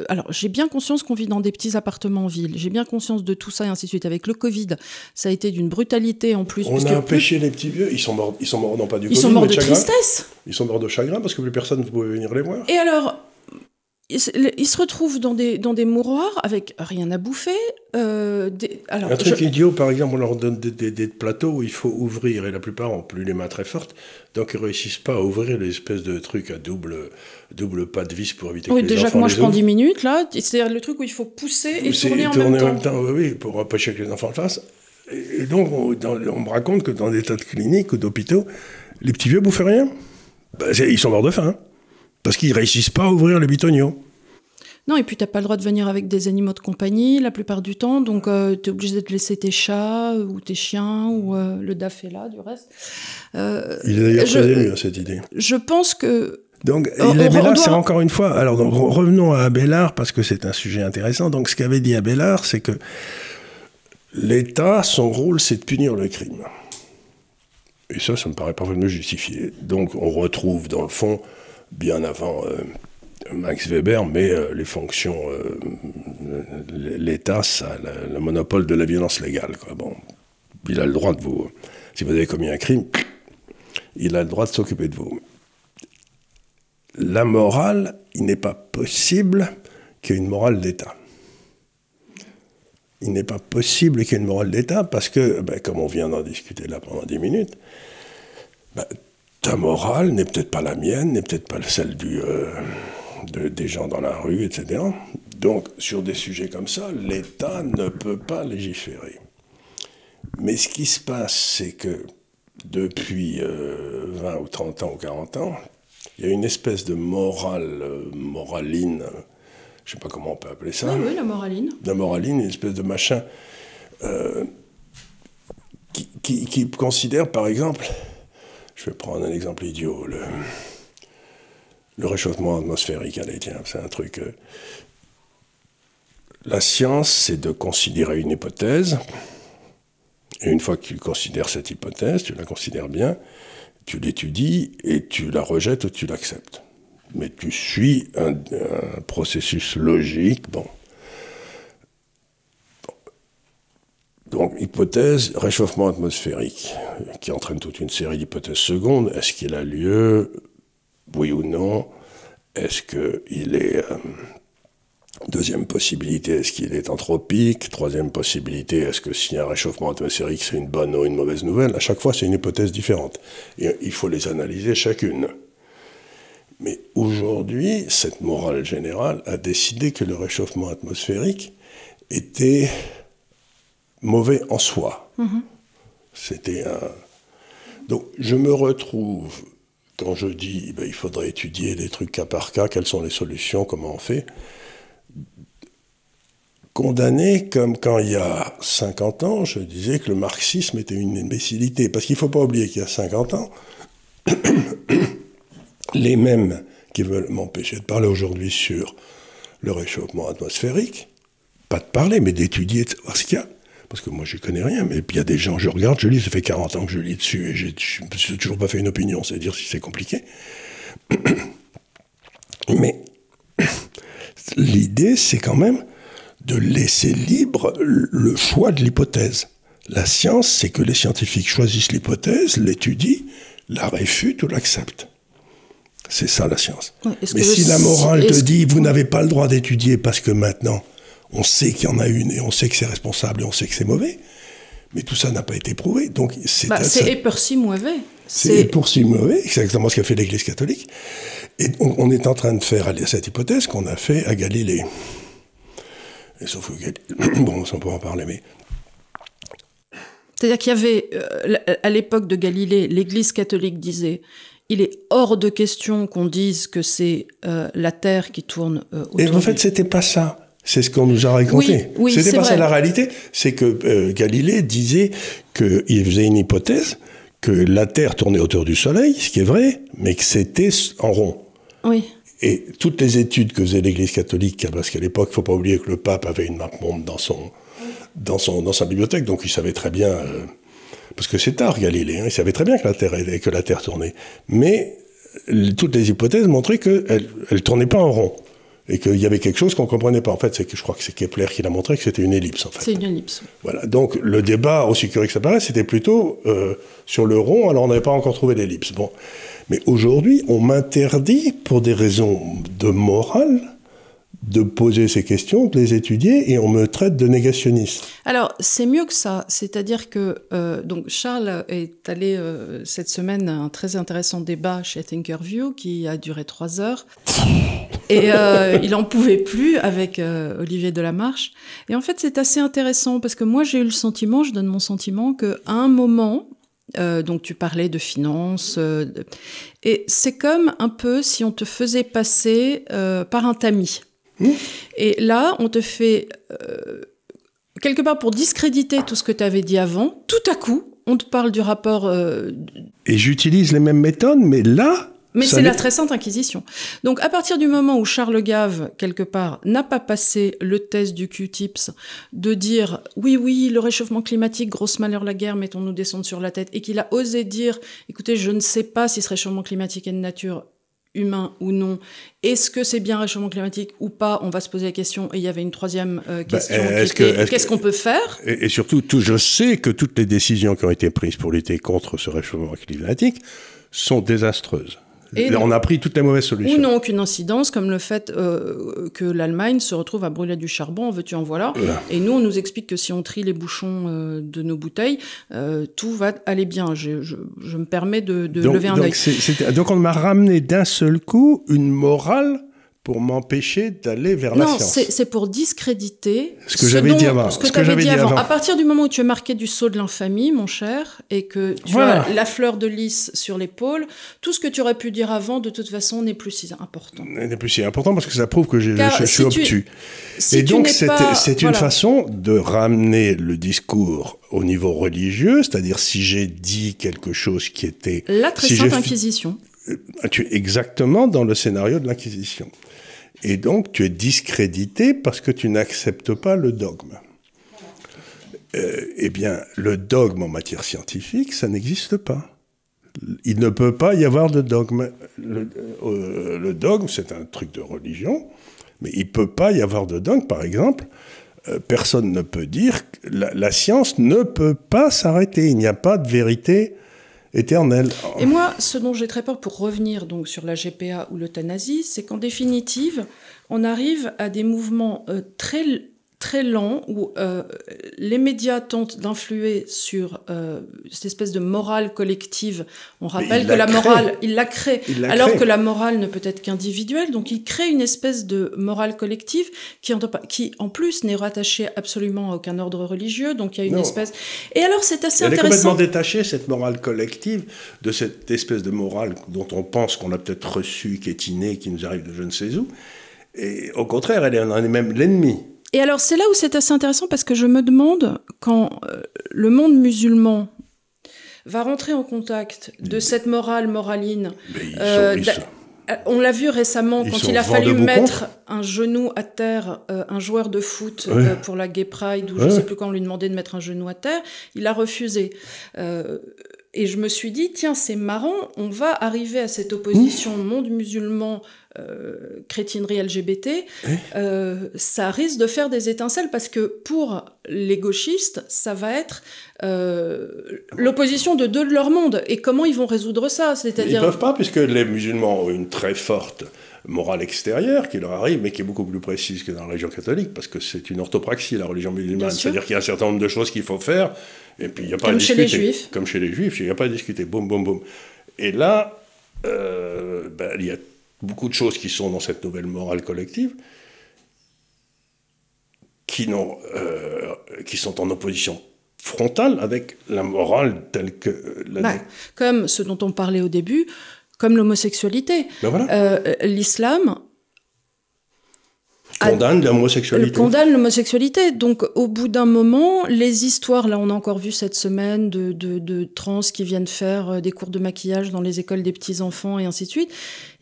S1: Alors, j'ai bien conscience qu'on vit dans des petits appartements en ville, j'ai bien conscience de tout ça et ainsi de suite. Avec le Covid, ça a été d'une brutalité en plus.
S2: On a empêché les petits vieux, ils sont morts non pas du Covid,
S1: ils sont morts de
S2: chagrin.
S1: Tristesse.
S2: Ils sont morts de chagrin parce que plus personne ne pouvait venir les voir.
S1: Et alors... Ils se retrouvent dans des mouroirs avec rien à bouffer. Un
S2: truc idiot, par exemple, on leur donne des plateaux où il faut ouvrir, et la plupart ont plus les mains très fortes, donc ils ne réussissent pas à ouvrir les espèces de trucs à double pas de vis pour éviter que les enfants les ouvrent.
S1: Déjà que moi je prends 10 minutes, là, c'est-à-dire le truc où il faut pousser et tourner en même temps.
S2: Oui, pour empêcher que les enfants le fassent. Et donc, on me raconte que dans des tas de cliniques ou d'hôpitaux, les petits vieux bouffent rien. Ils sont morts de faim. Parce qu'ils ne réussissent pas à ouvrir les bitoniaux.
S1: Non, et puis tu n'as pas le droit de venir avec des animaux de compagnie la plupart du temps, donc tu es obligé de laisser tes chats ou tes chiens, ou le DAF est là, du reste.
S2: Il est d'ailleurs très ému à cette idée.
S1: Je pense que...
S2: Donc, Abélard, c'est encore une fois... Alors, donc, revenons à Abélard, parce que c'est un sujet intéressant. Donc, ce qu'avait dit Abélard, c'est que l'État, son rôle, c'est de punir le crime. Et ça me paraît parfaitement justifié. Donc, on retrouve, dans le fond... bien avant Max Weber, mais les fonctions, l'État, ça a le monopole de la violence légale, quoi. Bon, il a le droit de vous... Si vous avez commis un crime, il a le droit de s'occuper de vous. La morale, il n'est pas possible qu'il y ait une morale d'État. Il n'est pas possible qu'il y ait une morale d'État parce que, comme on vient d'en discuter là pendant 10 minutes, ta morale n'est peut-être pas la mienne, n'est peut-être pas celle des gens dans la rue, etc. Donc, sur des sujets comme ça, l'État ne peut pas légiférer. Mais ce qui se passe, c'est que depuis 20 ou 30 ans ou 40 ans, il y a une espèce de moraline, je ne sais pas comment on peut appeler ça.
S1: Oui, la moraline.
S2: La moraline, une espèce de machin qui considère, par exemple... Je vais prendre un exemple idiot, le réchauffement atmosphérique. Allez, tiens, c'est un truc... La science, c'est de considérer une hypothèse, et une fois que tu considères cette hypothèse, tu la considères bien, tu l'étudies, et tu la rejettes ou tu l'acceptes. Mais tu suis un processus logique, bon. Donc, hypothèse, réchauffement atmosphérique, qui entraîne toute une série d'hypothèses secondes. Est-ce qu'il a lieu? Oui ou non? Est-ce qu'il est... Deuxième possibilité, est-ce qu'il est anthropique? Troisième possibilité, est-ce que s'il y a un réchauffement atmosphérique, c'est une bonne ou une mauvaise nouvelle? À chaque fois, c'est une hypothèse différente. Et il faut les analyser chacune. Mais aujourd'hui, cette morale générale a décidé que le réchauffement atmosphérique était... mauvais en soi. C'était un... Donc, je me retrouve, quand je dis, il faudrait étudier les trucs cas par cas, quelles sont les solutions, comment on fait, condamné comme quand il y a 50 ans, je disais que le marxisme était une imbécilité. Parce qu'il ne faut pas oublier qu'il y a 50 ans, les mêmes qui veulent m'empêcher de parler aujourd'hui sur le réchauffement atmosphérique, pas de parler, mais d'étudier, de voir ce qu'il y a, parce que moi j'y connais rien, mais il y a des gens, je regarde, je lis, ça fait 40 ans que je lis dessus, et je ne me suis toujours pas fait une opinion, c'est dire si c'est compliqué. Mais l'idée, c'est quand même de laisser libre le choix de l'hypothèse. La science, c'est que les scientifiques choisissent l'hypothèse, l'étudient, la réfutent ou l'acceptent. C'est ça la science. Oui, mais si la morale te dit, vous n'avez pas le droit d'étudier parce que maintenant, on sait qu'il y en a une et on sait que c'est responsable et on sait que c'est mauvais, mais tout ça n'a pas été prouvé. Donc c'est
S1: et pour si mauvais.
S2: C'est pour si mauvais, c'est exactement ce qu'a fait l'Église catholique. Et on est en train de faire cette hypothèse qu'on a fait à Galilée. Et sauf que bon, on peut en parler, mais...
S1: C'est-à-dire qu'il y avait, à l'époque de Galilée, l'Église catholique disait « il est hors de question qu'on dise que c'est la Terre qui tourne autour ».
S2: Et en fait, c'était pas ça. C'est ce qu'on nous a raconté.
S1: Oui,
S2: c'était pas
S1: vrai.
S2: Ça la réalité. C'est que Galilée disait qu'il faisait une hypothèse que la Terre tournait autour du Soleil, ce qui est vrai, mais que c'était en rond.
S1: Oui.
S2: Et toutes les études que faisait l'Église catholique, parce qu'à l'époque, il ne faut pas oublier que le pape avait une map monde dans sa bibliothèque, donc il savait très bien, parce que c'est tard Galilée, il savait très bien que la Terre tournait. Mais toutes les hypothèses montraient qu'elle ne tournait pas en rond. Et qu'il y avait quelque chose qu'on ne comprenait pas. En fait, je crois que c'est Kepler qui l'a montré que c'était une ellipse, en fait.
S1: C'est une ellipse.
S2: Voilà. Donc, le débat, aussi curieux que ça paraît, c'était plutôt sur le rond, alors on n'avait pas encore trouvé l'ellipse. Bon. Mais aujourd'hui, on m'interdit, pour des raisons de morale, de poser ces questions, de les étudier, et on me traite de négationniste.
S1: Alors, c'est mieux que ça. C'est-à-dire que donc Charles est allé cette semaine à un très intéressant débat chez Thinkerview qui a duré 3 heures. Et il n'en pouvait plus avec Olivier Delamarche. Et en fait, c'est assez intéressant parce que moi, j'ai eu le sentiment, je donne mon sentiment, qu'à un moment, donc tu parlais de finances, et c'est comme un peu si on te faisait passer par un tamis. Et là, on te fait, quelque part pour discréditer tout ce que tu avais dit avant, tout à coup, on te parle du rapport...
S2: Et j'utilise les mêmes méthodes, mais là...
S1: Mais c'est la très sainte Inquisition. Donc, à partir du moment où Charles Gave, quelque part, n'a pas passé le test du Q-Tips de dire « oui, le réchauffement climatique, grosse malheur la guerre, mettons-nous des sondes sur la tête », et qu'il a osé dire « écoutez, je ne sais pas si ce réchauffement climatique est de nature humain ou non, est-ce que c'est bien réchauffement climatique ou pas, on va se poser la question ». Et il y avait une troisième question qu'est-ce qu'on peut faire ?
S2: Et surtout, je sais que toutes les décisions qui ont été prises pour lutter contre ce réchauffement climatique sont désastreuses. Et on a pris toutes les mauvaises solutions.
S1: Ou n'ont aucune incidence, comme le fait que l'Allemagne se retrouve à brûler du charbon, en veux-tu en voilà. Et nous, on nous explique que si on trie les bouchons de nos bouteilles, tout va aller bien. Je me permets de lever un œil.
S2: Donc on m'a ramené d'un seul coup une morale pour m'empêcher d'aller vers la science.
S1: Non, c'est pour discréditer
S2: ce que j'avais dit avant.
S1: Ce que tu avais dit avant. À partir du moment où tu es marqué du sceau de l'infamie, mon cher, et que tu as la fleur de lys sur l'épaule, tout ce que tu aurais pu dire avant, de toute façon, n'est plus si important.
S2: N'est plus si important parce que ça prouve que je suis obtus. Et donc, c'est une façon de ramener le discours au niveau religieux, c'est-à-dire si j'ai dit quelque chose qui était...
S1: La très sainte Inquisition.
S2: Tu es exactement dans le scénario de l'Inquisition. Et donc, tu es discrédité parce que tu n'acceptes pas le dogme. Eh bien, le dogme en matière scientifique, ça n'existe pas. Il ne peut pas y avoir de dogme. Le dogme, c'est un truc de religion, mais il ne peut pas y avoir de dogme. Par exemple, personne ne peut dire que la science ne peut pas s'arrêter. Il n'y a pas de vérité éternelle.
S1: Et moi, ce dont j'ai très peur pour revenir donc sur la GPA ou l'euthanasie, c'est qu'en définitive, on arrive à des mouvements très lents où les médias tentent d'influer sur cette espèce de morale collective. On rappelle que la morale, il la crée, alors que la morale ne peut être qu'individuelle. Donc il crée une espèce de morale collective qui en plus n'est rattachée absolument à aucun ordre religieux. Donc il y a une espèce... Et alors c'est assez intéressant.
S2: Elle est complètement détachée, cette morale collective, de cette espèce de morale dont on pense qu'on a peut-être reçu, qui est innée, qui nous arrive de je ne sais où. Et au contraire, elle en est même l'ennemi.
S1: Et alors, c'est là où c'est assez intéressant parce que je me demande, quand le monde musulman va rentrer en contact de cette moraline...
S2: Mais ils sont
S1: On l'a vu récemment
S2: Ils
S1: quand
S2: sont
S1: il a
S2: vent
S1: fallu
S2: debout
S1: mettre
S2: contre.
S1: un genou à terre, un joueur de foot
S2: Ouais.
S1: pour la Gay Pride, ou
S2: Ouais.
S1: je ne sais plus quand on lui demandait de mettre un genou à terre, il a refusé. Et je me suis dit, tiens, c'est marrant, on va arriver à cette opposition monde musulman, chrétiennerie LGBT, ça risque de faire des étincelles, parce que pour les gauchistes, ça va être l'opposition de deux de leur monde. Et comment ils vont résoudre ça?
S2: Ils ne peuvent pas, puisque les musulmans ont une très forte morale extérieure qui leur arrive, mais qui est beaucoup plus précise que dans la religion catholique, parce que c'est une orthopraxie, la religion musulmane. C'est-à-dire qu'il y a un certain nombre de choses qu'il faut faire, et puis il n'y a pas à discuter.
S1: Comme chez les Juifs.
S2: Comme chez les Juifs, il n'y a pas à discuter. Boum, boum, boum. Et là, il y a beaucoup de choses qui sont dans cette nouvelle morale collective qui sont en opposition frontale avec la morale telle que...
S1: Comme ce dont on parlait au début, comme l'homosexualité.
S2: Ben voilà.
S1: L'islam
S2: condamne l'homosexualité.
S1: Condamne l'homosexualité. Donc, au bout d'un moment, les histoires, là, on a encore vu cette semaine de trans qui viennent faire des cours de maquillage dans les écoles des petits-enfants et ainsi de suite.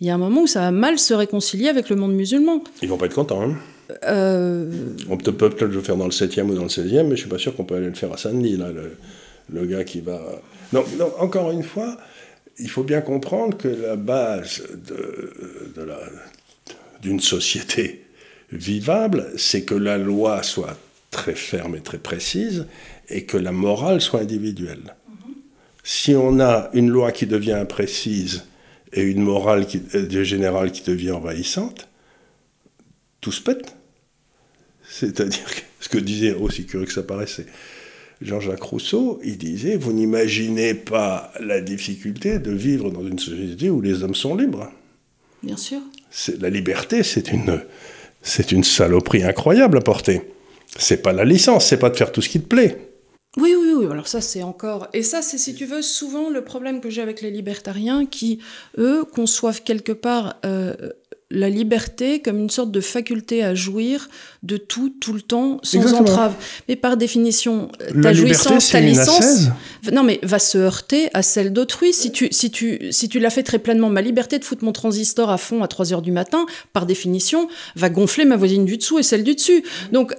S1: Il y a un moment où ça va mal se réconcilier avec le monde musulman.
S2: Ils vont pas être contents, hein. On peut peut-être le faire dans le 7e ou dans le 16e, mais je suis pas sûr qu'on peut aller le faire à Saint-Denis, là, le gars qui va... Non, encore une fois, il faut bien comprendre que la base d'une société vivable, c'est que la loi soit très ferme et très précise, et que la morale soit individuelle. Si on a une loi qui devient imprécise et une morale générale qui devient envahissante, tout se pète. C'est-à-dire que ce que disait, aussi curieux que ça paraissait, Jean-Jacques Rousseau, il disait « Vous n'imaginez pas la difficulté de vivre dans une société où les hommes sont libres. »
S1: Bien sûr.
S2: La liberté, c'est une saloperie incroyable à porter. C'est pas la licence, c'est pas de faire tout ce qui te plaît.
S1: Oui, alors ça c'est encore... Et ça c'est, si tu veux, souvent le problème que j'ai avec les libertariens qui, eux, conçoivent quelque part la liberté comme une sorte de faculté à jouir de tout le temps, sans
S2: Exactement.
S1: entrave. Mais par définition,
S2: la
S1: ta
S2: liberté,
S1: jouissance, ta licence...
S2: Non,
S1: mais va se heurter à celle d'autrui. Si tu l'as fait très pleinement, ma liberté de foutre mon transistor à fond à 3h du matin, par définition, va gonfler ma voisine du dessous et celle du dessus. Donc...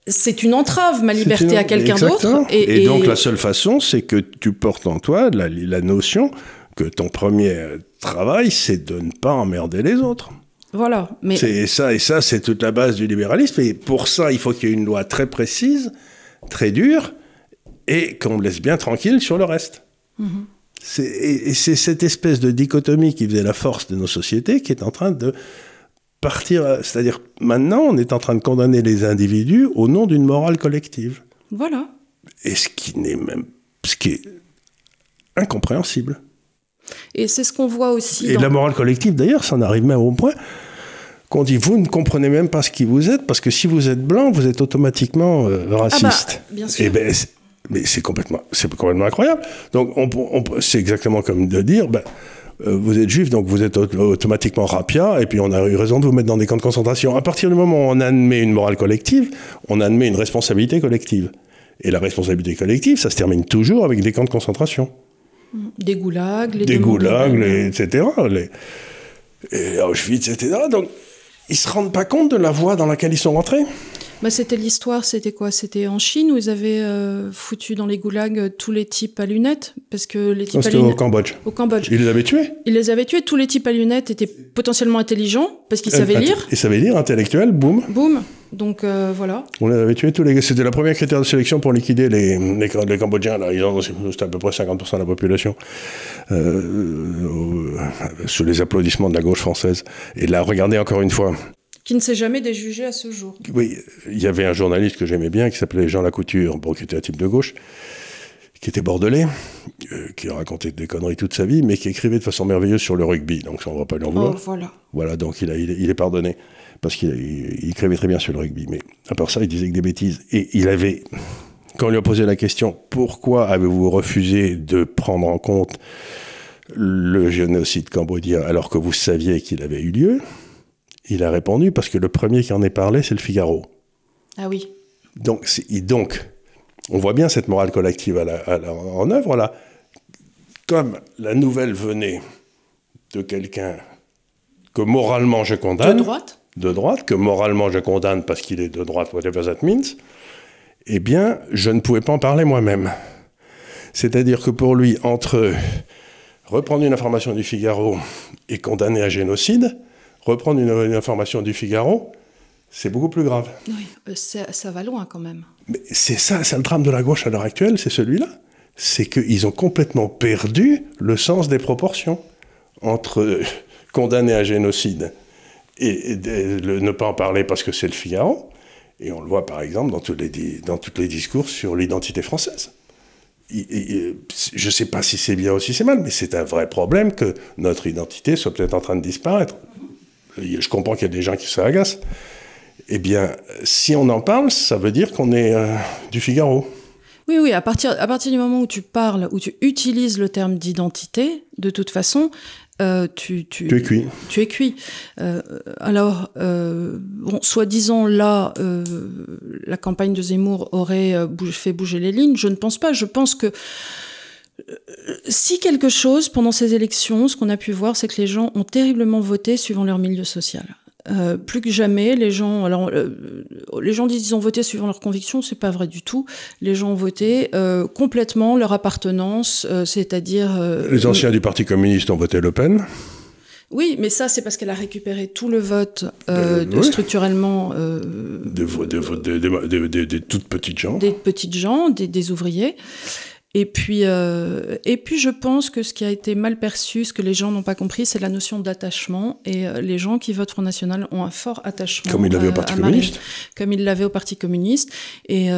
S1: c'est une entrave, ma liberté, à quelqu'un d'autre.
S2: Et donc, la seule façon, c'est que tu portes en toi la notion que ton premier travail, c'est de ne pas emmerder les autres.
S1: Voilà. Mais...
S2: Et ça, c'est toute la base du libéralisme. Et pour ça, il faut qu'il y ait une loi très précise, très dure, et qu'on me laisse bien tranquille sur le reste. Mm-hmm. Et c'est cette espèce de dichotomie qui faisait la force de nos sociétés qui est en train de... partir, c'est-à-dire maintenant on est en train de condamner les individus au nom d'une morale collective.
S1: Voilà.
S2: Et ce qui est incompréhensible.
S1: Et c'est ce qu'on voit aussi.
S2: Et la morale collective d'ailleurs, ça en arrive même au point qu'on dit vous ne comprenez même pas ce qui vous êtes parce que si vous êtes blanc, vous êtes automatiquement raciste.
S1: Bien sûr.
S2: Et mais c'est complètement incroyable. Donc c'est exactement comme de dire. Vous êtes juif, donc vous êtes automatiquement rapia, et puis on a eu raison de vous mettre dans des camps de concentration. À partir du moment où on admet une morale collective, on admet une responsabilité collective. Et la responsabilité collective, ça se termine toujours avec des camps de concentration.
S1: Des goulags,
S2: etc. Et Auschwitz, etc. Donc, ils ne se rendent pas compte de la voie dans laquelle ils sont rentrés.
S1: C'était l'histoire, c'était quoi? C'était en Chine où ils avaient foutu dans les goulags tous les types à lunettes, parce que les types à lunettes...
S2: au Cambodge.
S1: Au Cambodge.
S2: Ils les avaient tués.
S1: Ils les avaient tués. Tous les types à lunettes étaient potentiellement intelligents, parce qu'ils savaient lire.
S2: Ils savaient lire, intellectuels, boum.
S1: Boum. Donc voilà.
S2: On les avait tués tous les... C'était la première critère de sélection pour liquider les Cambodgiens. Là. C'était à peu près 50% de la population. Sous les applaudissements de la gauche française. Et là, regardez encore une fois...
S1: Qui ne s'est jamais déjugé à ce jour.
S2: Oui, il y avait un journaliste que j'aimais bien, qui s'appelait Jean Lacouture, qui était un type de gauche, qui était bordelais, qui racontait des conneries toute sa vie, mais qui écrivait de façon merveilleuse sur le rugby. Donc ça, on ne va pas lui en vouloir.
S1: Oh, voilà.
S2: Voilà, donc il est pardonné, parce qu'il écrivait très bien sur le rugby. Mais à part ça, il disait que des bêtises. Et quand on lui a posé la question, pourquoi avez-vous refusé de prendre en compte le génocide cambodgien alors que vous saviez qu'il avait eu lieu ? Il a répondu parce que le premier qui en ait parlé, c'est le Figaro.
S1: Ah oui.
S2: Donc, on voit bien cette morale collective en œuvre, là. Comme la nouvelle venait de quelqu'un que moralement je condamne.
S1: De droite ?
S2: De droite, que moralement je condamne parce qu'il est de droite, whatever that means, eh bien, je ne pouvais pas en parler moi-même. C'est-à-dire que pour lui, entre reprendre une information du Figaro et condamner à génocide, reprendre une information du Figaro, c'est beaucoup plus grave.
S1: Oui, ça va loin quand même.
S2: Mais c'est ça, c'est le drame de la gauche à l'heure actuelle, c'est celui-là. C'est qu'ils ont complètement perdu le sens des proportions entre condamner à génocide et ne pas en parler parce que c'est le Figaro. Et on le voit par exemple dans tous les discours sur l'identité française. Je ne sais pas si c'est bien ou si c'est mal, mais c'est un vrai problème que notre identité soit peut-être en train de disparaître. Je comprends qu'il y a des gens qui s'agacent. Eh bien, si on en parle, ça veut dire qu'on est du Figaro.
S1: Oui, à partir du moment où tu parles, où tu utilises le terme d'identité, de toute façon, tu
S2: es cuit.
S1: Tu es cuit. Soi-disant, là, la campagne de Zemmour aurait fait bouger les lignes. Je ne pense pas. Je pense que si quelque chose, pendant ces élections, ce qu'on a pu voir, c'est que les gens ont terriblement voté suivant leur milieu social. Plus que jamais, les gens disent qu'ils ont voté suivant leurs convictions, c'est pas vrai du tout. Les gens ont voté complètement leur appartenance, c'est-à-dire...
S2: les anciens du Parti communiste ont voté Le Pen.
S1: Oui, mais ça, c'est parce qu'elle a récupéré tout le vote structurellement...
S2: Des toutes petites gens.
S1: Des petites gens, des ouvriers. Et puis, je pense que ce qui a été mal perçu, ce que les gens n'ont pas compris, c'est la notion d'attachement. Et les gens qui votent Front National ont un fort attachement.
S2: Comme ils l'avaient au Parti communiste.
S1: Comme ils l'avaient au Parti communiste. Et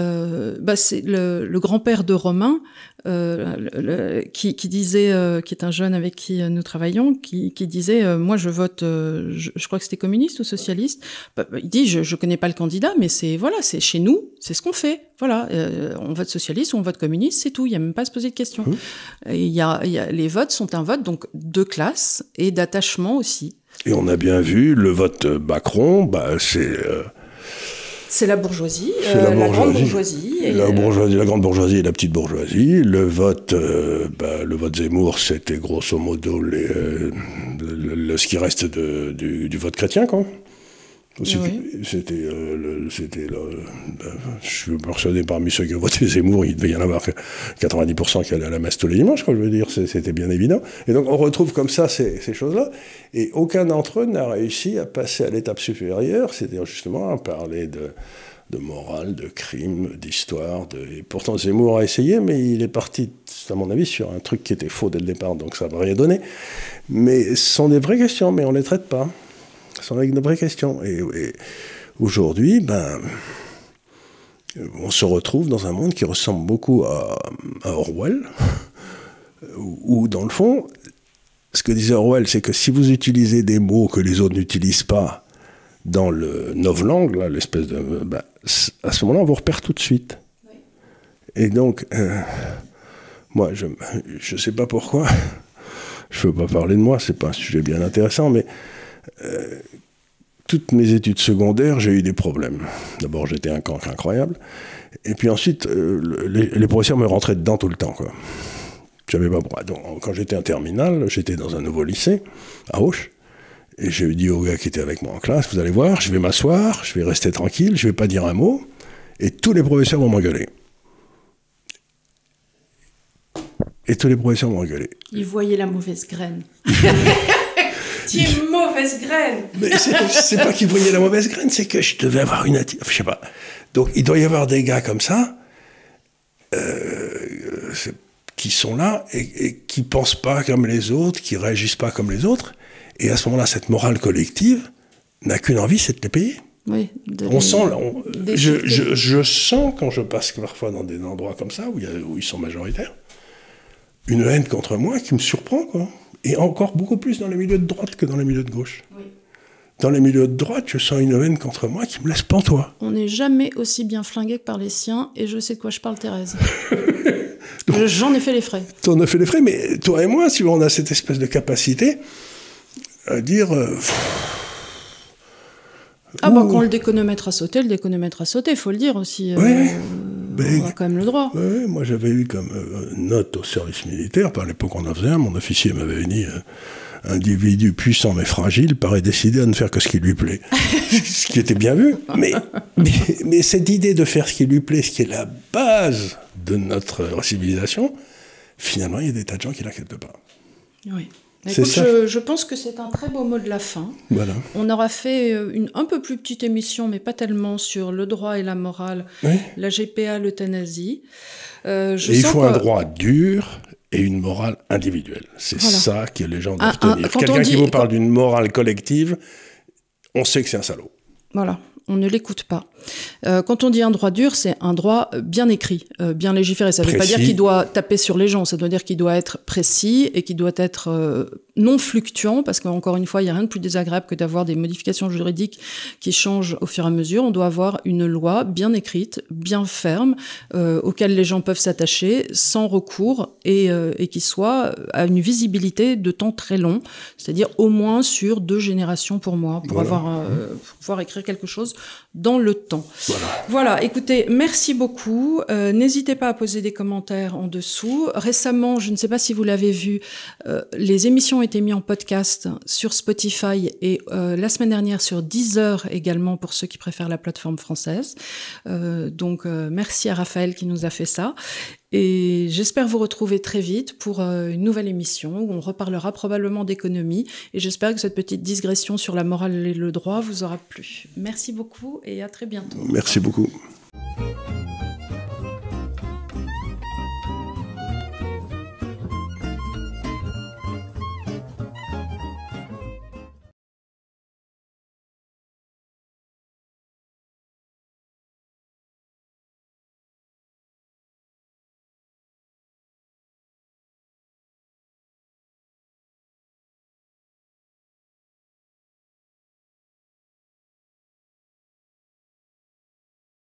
S1: c'est le grand-père de Romain, qui disait, qui est un jeune avec qui nous travaillons, qui disait, moi je vote, je crois que c'était communiste ou socialiste. Il dit, je connais pas le candidat, mais c'est chez nous, c'est ce qu'on fait. Voilà, on vote socialiste ou on vote communiste, c'est tout. Il n'y a même pas à se poser de questions. Et les votes sont un vote donc de classe et d'attachement aussi.
S2: Et on a bien vu le vote Macron,
S1: c'est la bourgeoisie, la grande bourgeoisie.
S2: La grande bourgeoisie et la petite bourgeoisie. Le vote Zemmour, c'était grosso modo ce qui reste du vote chrétien, quoi. Oui. C'était je suis persuadé parmi ceux qui ont voté Zemmour, il devait y en avoir 90% qui allaient à la messe tous les dimanches, quoi, je veux dire, c'était bien évident. Et donc on retrouve comme ça ces choses-là, et aucun d'entre eux n'a réussi à passer à l'étape supérieure, c'est-à-dire justement à parler de morale, de crime, d'histoire. Et pourtant Zemmour a essayé, mais il est parti, à mon avis, sur un truc qui était faux dès le départ, donc ça n'a rien donné. Mais ce sont des vraies questions, mais on ne les traite pas. Ce sont de vraies questions. Et aujourd'hui, on se retrouve dans un monde qui ressemble beaucoup à Orwell, où, dans le fond, ce que disait Orwell, c'est que si vous utilisez des mots que les autres n'utilisent pas dans le novlangue, là, l'espèce de... à ce moment-là, on vous repère tout de suite. Oui. Et donc, moi, je ne sais pas pourquoi, je ne veux pas parler de moi, c'est pas un sujet bien intéressant, mais... toutes mes études secondaires, j'ai eu des problèmes. D'abord, j'étais un cancre incroyable. Et puis ensuite, les professeurs me rentraient dedans tout le temps, quoi. Je savais pas pourquoi. Donc, quand j'étais en terminale, j'étais dans un nouveau lycée, à Auch. Et j'ai dit au gars qui était avec moi en classe, vous allez voir, je vais m'asseoir, je vais rester tranquille, je vais pas dire un mot. Et tous les professeurs vont m'engueuler.
S1: Ils voyaient la mauvaise graine. Tu es mauvaise graine.
S2: Mais c'est pas qu'ils voyaient la mauvaise graine, c'est que je devais avoir une attitude. Je sais pas. Donc il doit y avoir des gars comme ça qui sont là et qui pensent pas comme les autres, qui réagissent pas comme les autres. Et à ce moment-là, cette morale collective n'a qu'une envie, c'est de les payer.
S1: Oui.
S2: Je sens quand je passe parfois dans des endroits comme ça où ils sont majoritaires, une haine contre moi qui me surprend, quoi. Et encore beaucoup plus dans les milieux de droite que dans les milieux de gauche. Oui. Dans les milieux de droite, je sens une haine contre moi qui me laisse pantois.
S1: On n'est jamais aussi bien flingué que par les siens, et je sais de quoi je parle, Thérèse. J'en ai fait les frais.
S2: T'en as fait les frais, mais toi et moi, si on a cette espèce de capacité à dire...
S1: quand le déconomètre a sauté, il faut le dire aussi. On a quand même le droit.
S2: Oui, moi j'avais eu comme note au service militaire, par l'époque on en faisait un, mon officier m'avait dit individu puissant mais fragile paraît décider à ne faire que ce qui lui plaît. Ce qui était bien vu. Mais cette idée de faire ce qui lui plaît, ce qui est la base de notre civilisation, finalement, il y a des tas de gens qui ne l'acceptent pas.
S1: Oui. Écoute, je pense que c'est un très beau mot de la fin.
S2: Voilà.
S1: On aura fait une un peu plus petite émission, mais pas tellement, sur le droit et la morale, la GPA, l'euthanasie.
S2: Il faut un droit dur et une morale individuelle. C'est ça que les gens doivent tenir. Quelqu'un qui vous parle d'une morale collective, on sait que c'est un salaud.
S1: Voilà, on ne l'écoute pas. Quand on dit un droit dur, c'est un droit bien écrit, bien légiféré. Ça ne veut pas dire qu'il doit taper sur les gens, ça doit dire qu'il doit être précis et qu'il doit être non fluctuant, parce qu'encore une fois, il n'y a rien de plus désagréable que d'avoir des modifications juridiques qui changent au fur et à mesure. On doit avoir une loi bien écrite, bien ferme, auquel les gens peuvent s'attacher sans recours et qui soit à une visibilité de temps très long, c'est-à-dire au moins sur 2 générations pour moi, pour pouvoir écrire quelque chose dans le temps. Voilà, écoutez, merci beaucoup. N'hésitez pas à poser des commentaires en dessous. Récemment, je ne sais pas si vous l'avez vu, les émissions ont été mises en podcast sur Spotify et la semaine dernière sur Deezer également pour ceux qui préfèrent la plateforme française. Donc, merci à Raphaël qui nous a fait ça. Et j'espère vous retrouver très vite pour une nouvelle émission où on reparlera probablement d'économie. Et j'espère que cette petite digression sur la morale et le droit vous aura plu. Merci beaucoup et à très bientôt.
S2: Merci beaucoup.